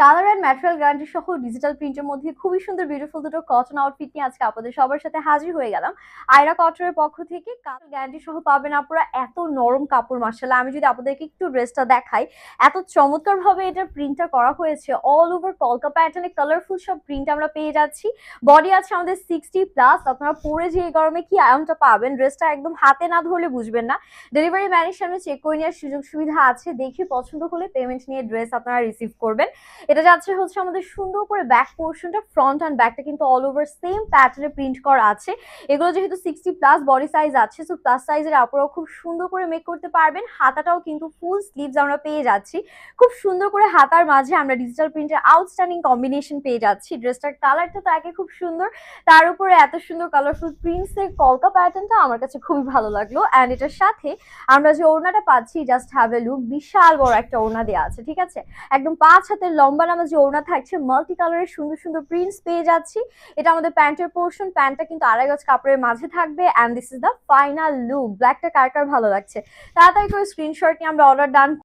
Colour and material guarantee সহ digital প্রিন্টের মধ্যে খুবই সুন্দর বিউটিফুল দুটো কটন আউটফিট নিয়ে আজকে আপনাদের সবার সাথে হাজির হয়ে গেলাম। আয়রা কটনের পক্ষ থেকে কালার গ্যারান্টি সহ পাবেন আপনারা। এত নরম কাপড়, মাশাআল্লাহ। আমি যদি আপনাদেরকে একটু ড্রেসটা দেখাই, এত চমৎকার ভাবে এটার প্রিন্টটা করা হয়েছে। অল ওভার কলকা প্যাটার্নে কালারফুল সব প্রিন্ট আমরা পেয়ে যাচ্ছি। বডি আছে আমাদের 60+। আপনারা পরে যে এই গরমে কি আরামটা পাবেন, ড্রেসটা একদম হাতে না ধরলে বুঝবেন না। ডেলিভারি ম্যানের সামনে চেক করে নেওয়ার সুযোগ সুবিধা আছে। দেখে পছন্দ হলে পেমেন্ট নিয়ে ড্রেস আপনারা রিসিভ করবেন। এটা যাচ্ছে হচ্ছে আমাদের সুন্দর করে ব্যাক পোর্শনটা, ফ্রন্ট অ্যান্ড ব্যাকটা কিন্তু অল ওভার সেম প্যাটার্নে প্রিন্ট করা আছে। এগুলো যেহেতু 60+ বডি সাইজ আছে, সো প্লাস সাইজের আপনারাও খুব সুন্দর করে মেক করতে পারবেন। হাতাটাও কিন্তু ফুল স্লিভস আমরা পেয়ে যাচ্ছি। খুব সুন্দর করে হাতার মাঝে আমরা ডিজিটাল প্রিন্টের আউটস্ট্যান্ডিং কম্বিনেশন পেয়ে যাচ্ছি। ড্রেসটার কালারটা তো একে খুব সুন্দর, তার উপরে এত সুন্দর কালারফুল প্রিন্টসের কলকা প্যাটার্নটা আমার কাছে খুবই ভালো লাগলো। অ্যান্ড এটার সাথে আমরা যে ওড়নাটা পাচ্ছি, জাস্ট হ্যাভ এ লুক, বিশাল বড় একটা ওড়না দেওয়া আছে, ঠিক আছে। একদম 5 হাতের লম্বা নামা যে ওড়না থাকছে, মাল্টি কালারের সুন্দর সুন্দর প্রিন্টস পেয়ে যাচ্ছি। এটা আমাদের প্যান্টের পোর্শন, প্যান্টটা কিন্তু 2.5 গজ কাপড়ের মাঝে থাকবে। And this is the final look. ব্ল্যাকটা কার কার ভালো লাগছে তাড়াতাড়ি করে স্ক্রিনশট নিয়ে আমরা অর্ডার ডান